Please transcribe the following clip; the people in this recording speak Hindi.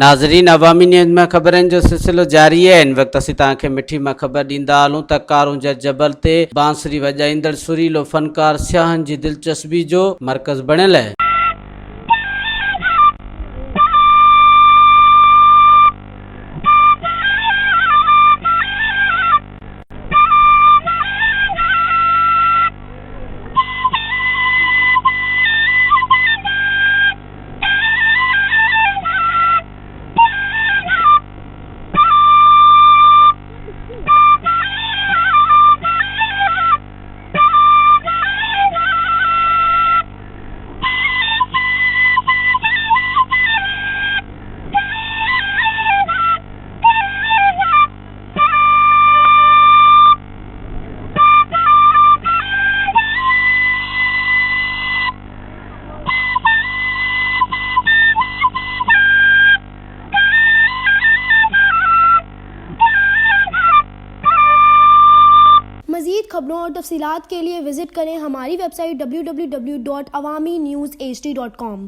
नाज़रीन, अवामी न्यूज़ में ख़बरनि जो सिलसिलो जारी है। इन वक़्तु असीं तव्हांखे मिठी में ख़बर ॾींदा हलूं त कारूं जा जबल ते बांसुरी वॼाईंदड़ सुरीलो फ़नकार सियाहनि जी दिलचस्पी जो मर्कज़ बणियल आहे। मज़ीद खबरों और तफसीलात के लिए विज़िट करें हमारी वेबसाइट www.awamiNewsHD.com।